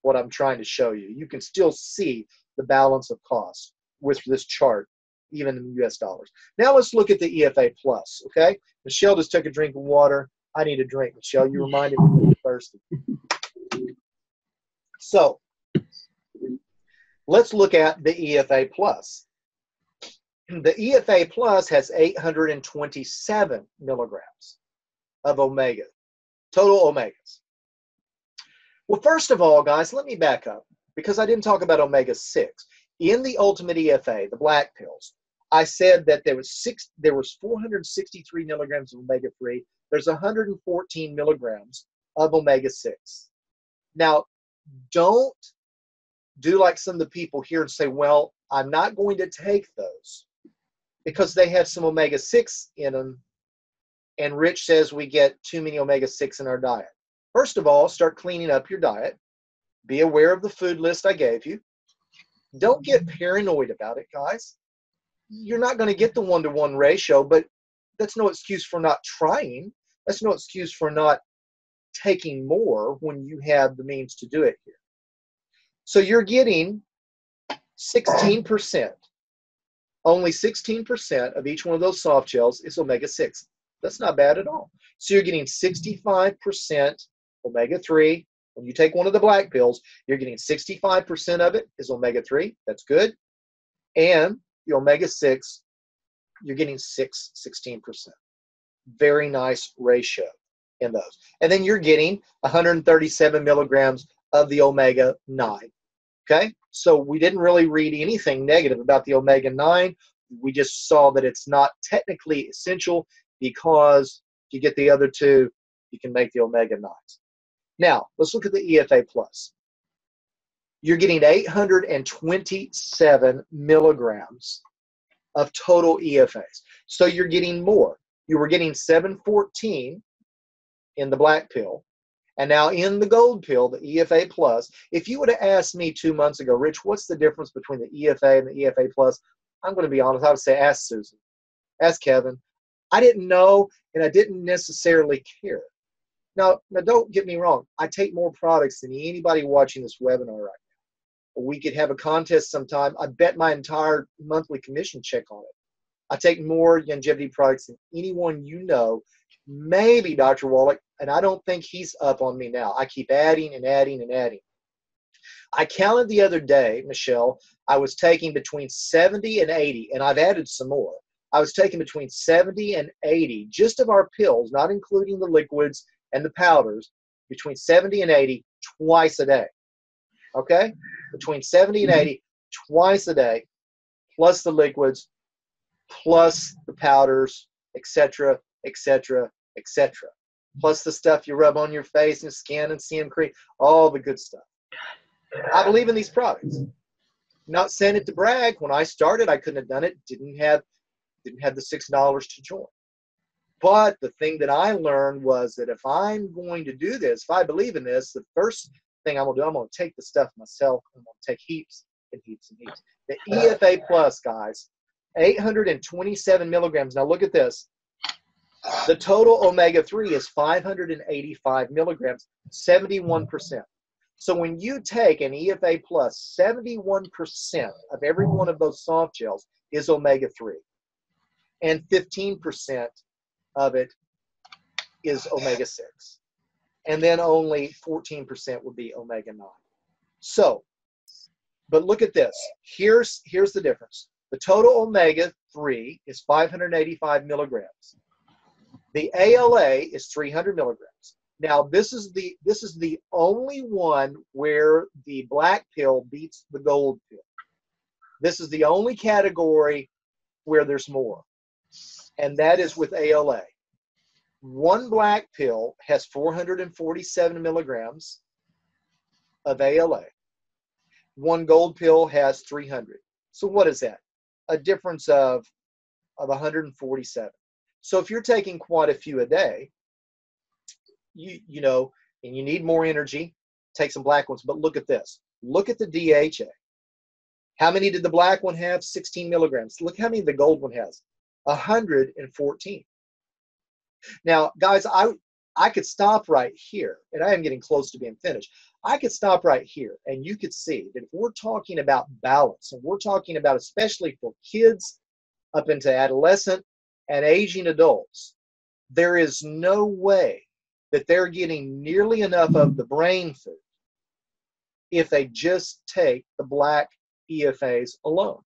what I'm trying to show you. You can still see the balance of cost with this chart, even in US dollars. Now let's look at the EFA Plus, okay? Michelle just took a drink of water. I need a drink, Michelle. You reminded me that I'm thirsty. So let's look at the EFA Plus. The EFA Plus has 827 milligrams of omega, total omegas. Well, first of all, guys, let me back up, because I didn't talk about omega-6. In the Ultimate EFA, the black pills, I said that there was 463 milligrams of omega-3. There's 114 milligrams of omega-6. Now, don't do like some of the people here and say, well, I'm not going to take those because they have some omega-6 in them, and Rich says we get too many omega-6 in our diet. First of all, start cleaning up your diet. Be aware of the food list I gave you. Don't get paranoid about it, guys. You're not going to get the 1-to-1 ratio, but that's no excuse for not trying. That's no excuse for not taking more when you have the means to do it here. So you're getting 16%. Only 16% of each one of those soft gels is omega-6. That's not bad at all. So you're getting 65% omega-3. When you take one of the black pills, you're getting 65% of it is omega-3. That's good. And the omega-6, you're getting 16%. Very nice ratio in those. And then you're getting 137 milligrams of the omega-9. Okay? So we didn't really read anything negative about the omega-9. We just saw that it's not technically essential, because if you get the other two, you can make the omega-9s. Now, let's look at the EFA Plus. You're getting 827 milligrams of total EFAs. So you're getting more. You were getting 714 in the black pill. And now in the gold pill, the EFA Plus, if you would have asked me 2 months ago, Rich, what's the difference between the EFA and the EFA Plus? I'm going to be honest. I would say ask Susan. Ask Kevin. I didn't know, and I didn't necessarily care. Now, don't get me wrong. I take more products than anybody watching this webinar right now. We could have a contest sometime. I bet my entire monthly commission check on it. I take more Youngevity products than anyone you know, maybe Dr. Wallach, and I don't think he's up on me now. I keep adding and adding and adding. I counted the other day, Michelle, I was taking between 70 and 80, and I've added some more. I was taking between 70 and 80 just of our pills, not including the liquids and the powders, between 70 and 80 twice a day. Okay? Between 70 and 80 twice a day, plus the liquids, plus the powders, etc., etc., etc. Plus the stuff you rub on your face and skin and CM cream, all the good stuff. I believe in these products. Not saying it to brag. When I started, I couldn't have done it. Didn't have the $6 to join. But the thing that I learned was that if I'm going to do this, if I believe in this, the first thing I'm going to do, I'm going to take the stuff myself. I'm going to take heaps and heaps and heaps. The EFA Plus, guys, 827 milligrams. Now look at this. The total omega-3 is 585 milligrams, 71%. So when you take an EFA Plus, 71% of every one of those soft gels is omega-3. And 15% of it is omega-6. And then only 14% would be omega-9. So, but look at this. Here's the difference. The total omega-3 is 585 milligrams. The ALA is 300 milligrams. Now, this is the only one where the black pill beats the gold pill. This is the only category where there's more, and that is with ALA. One black pill has 447 milligrams of ALA. One gold pill has 300. So what is that? A difference of 147. So if you're taking quite a few a day, you know, and you need more energy, take some black ones. But look at this. Look at the DHA. How many did the black one have? 16 milligrams. Look how many the gold one has. 114. Now, guys, I could stop right here, and I am getting close to being finished. I could stop right here, and you could see that if we're talking about balance, and we're talking about especially for kids up into adolescent and aging adults, there is no way that they're getting nearly enough of the brain food if they just take the black EFAs alone.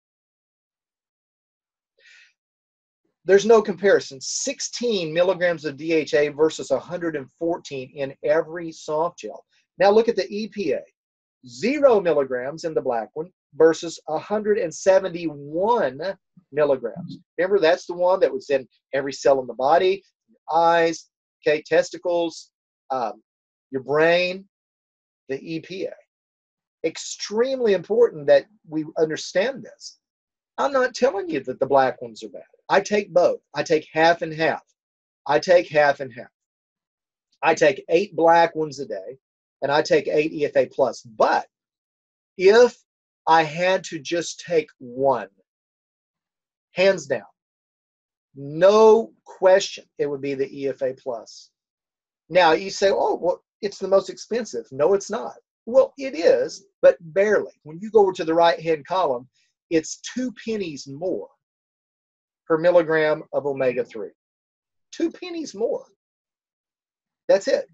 There's no comparison. 16 milligrams of DHA versus 114 in every soft gel. Now look at the EPA. 0 milligrams in the black one versus 171 milligrams. Remember, that's the one that was in every cell in the body, your eyes, okay, testicles, your brain, the EPA. Extremely important that we understand this. I'm not telling you that the black ones are bad. I take both. I take half and half. I take half and half. I take 8 black ones a day, and I take 8 EFA Plus. But if I had to just take one, hands down, no question, it would be the EFA Plus. Now, you say, oh, well, it's the most expensive. No, it's not. Well, it is, but barely. When you go over to the right-hand column, it's 2 pennies more per milligram of omega-3. 2 pennies more. That's it.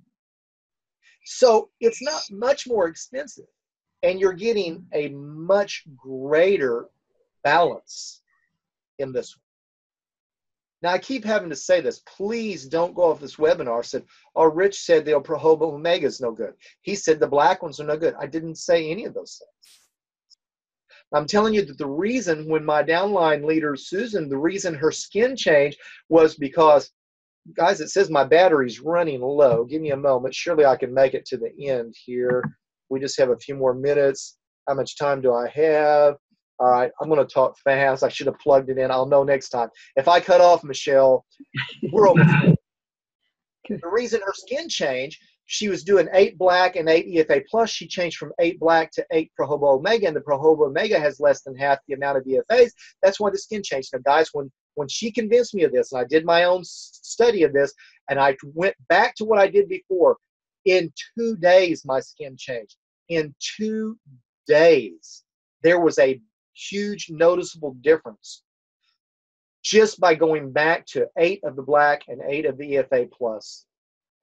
So it's not much more expensive, and you're getting a much greater balance in this one. Now, I keep having to say this. Please don't go off this webinar. Said, oh, Rich said the jojoba omega is no good. He said the black ones are no good. I didn't say any of those things. I'm telling you that the reason when my downline leader, Susan, the reason her skin changed was because, guys, it says my battery's running low. Give me a moment. Surely I can make it to the end here. We just have a few more minutes. How much time do I have? All right, I'm going to talk fast. I should have plugged it in. I'll know next time. If I cut off Michelle, we're over. The reason her skin changed, she was doing 8 black and 8 EFA Plus. She changed from 8 black to 8 jojoba omega, and the jojoba omega has less than half the amount of EFAs. That's why the skin changed. Now, guys, when she convinced me of this, and I did my own study of this, and I went back to what I did before, in 2 days, my skin changed. In 2 days, there was a huge noticeable difference just by going back to 8 of the black and 8 of the EFA Plus.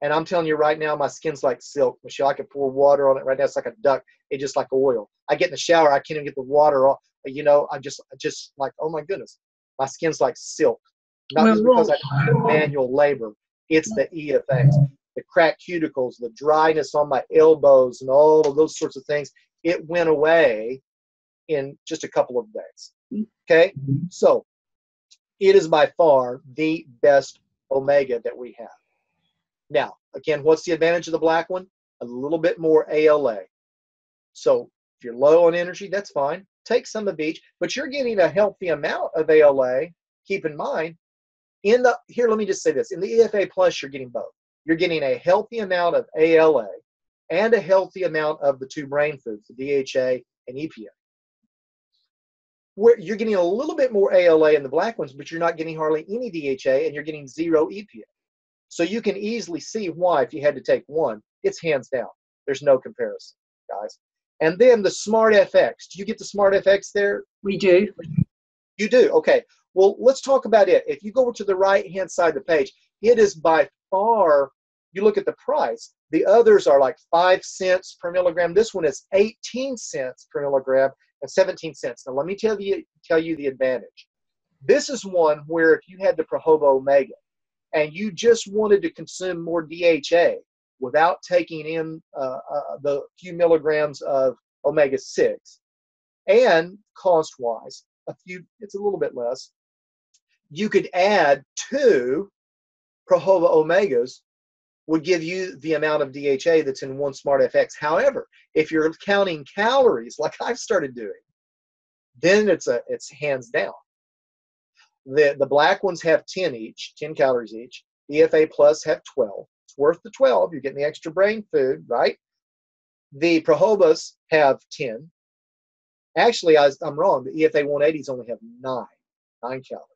And I'm telling you right now, my skin's like silk. Michelle, I can pour water on it right now. It's like a duck. It's just like oil. I get in the shower, I can't even get the water off. You know, I just like, oh my goodness, my skin's like silk. Not just because I do manual labor. It's the EFAs, the cracked cuticles, the dryness on my elbows, and all of those sorts of things. It went away in just a couple of days. Okay, so it is by far the best omega that we have. Now, again, what's the advantage of the black one? A little bit more ALA. So if you're low on energy, that's fine. Take some of each, but you're getting a healthy amount of ALA. Keep in mind, Here, let me just say this. In the EFA Plus, you're getting both. You're getting a healthy amount of ALA and a healthy amount of the two brain foods, the DHA and EPA. Where you're getting a little bit more ALA in the black ones, but you're not getting hardly any DHA, and you're getting 0 EPA. So you can easily see why, if you had to take one, it's hands down. There's no comparison, guys. And then the Smart FX. Do you get the Smart FX there? We do. You do? Okay. Well, let's talk about it. If you go to the right-hand side of the page, it is by far, you look at the price, the others are like 5 cents per milligram. This one is 18 cents per milligram and 17 cents. Now, let me tell you the advantage. This is one where if you had the Prohoba Omega and you just wanted to consume more DHA without taking in the few milligrams of omega-6, and cost-wise, it's a little bit less, you could add 2 Prohoba Omegas would give you the amount of DHA that's in one Smart FX. However, if you're counting calories like I've started doing, then it's hands down. The black ones have 10 calories each. EFA Plus have 12. It's worth the 12. You're getting the extra brain food, right? The Prohobas have 10. Actually, I'm wrong. The EFA 180s only have 9 calories.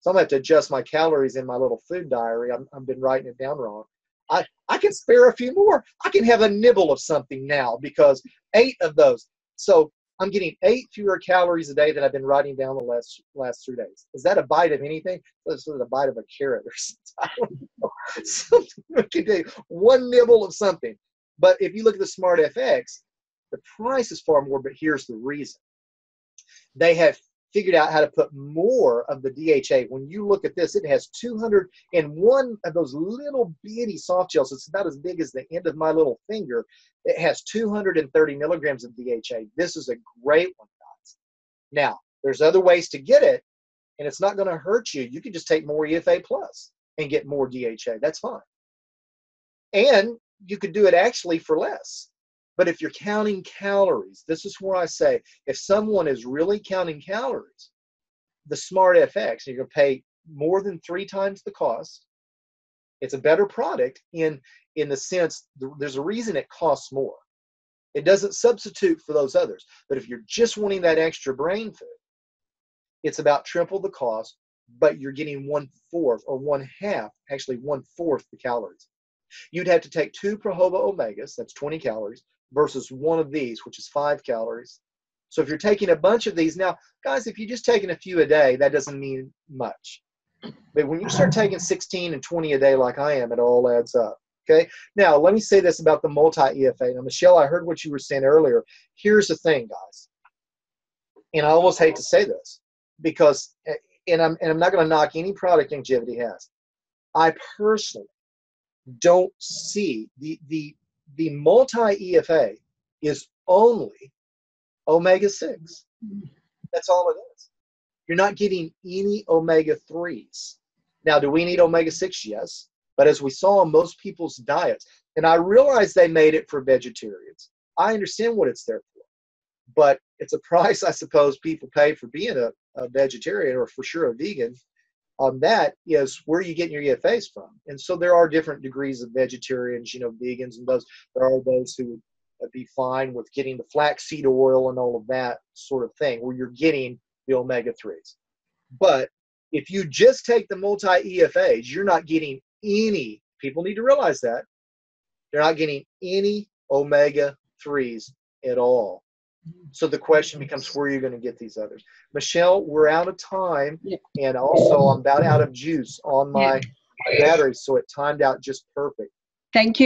So I'm going to have to adjust my calories in my little food diary. I've been writing it down wrong. I can spare a few more. I can have a nibble of something now because 8 of those. So I'm getting 8 fewer calories a day than I've been writing down the last 3 days. Is that a bite of anything? This is a bite of a carrot or something. I don't know. Something we can do. One nibble of something. But if you look at the Smart FX, the price is far more, but here's the reason. They have figured out how to put more of the DHA. When you look at this, it has 201 of those little bitty soft gels. It's about as big as the end of my little finger. It has 230 milligrams of DHA. This is a great one, guys. Now, there's other ways to get it, and it's not going to hurt you. You can just take more EFA Plus and get more DHA. That's fine. And you could do it actually for less. But if you're counting calories, this is where I say, if someone is really counting calories, the Smart FX, you're going to pay more than 3 times the cost. It's a better product in the sense, there's a reason it costs more. It doesn't substitute for those others. But if you're just wanting that extra brain food, it's about triple the cost, but you're getting 1/4 or 1/2, actually 1/4 the calories. You'd have to take 2 Prohoba Omegas, that's 20 calories, versus 1 of these, which is 5 calories. So if you're taking a bunch of these, now, guys, if you're just taking a few a day, that doesn't mean much. But when you start taking 16 and 20 a day like I am, it all adds up. Okay? Now, let me say this about the multi-EFA. Now, Michelle, I heard what you were saying earlier. Here's the thing, guys. And I almost hate to say this, because, and I'm not going to knock any product Youngevity has. I personally don't see the multi-EFA is only omega-6. That's all it is. You're not getting any omega-3s. Now, do we need omega-6? Yes. But as we saw in most people's diets, and I realize they made it for vegetarians. I understand what it's there for. But it's a price, I suppose, people pay for being a vegetarian, or for sure a vegan. That is where you get your EFAs from. And so there are different degrees of vegetarians, vegans, and there are those who would be fine with getting the flaxseed oil and all of that sort of thing, where you're getting the omega-3s. But if you just take the multi-EFAs, you're not getting any, people need to realize that, you're not getting any omega-3s at all. So the question becomes, where are you going to get these others? Michelle, we're out of time, and also I'm about out of juice on my battery, so it timed out just perfect. Thank you.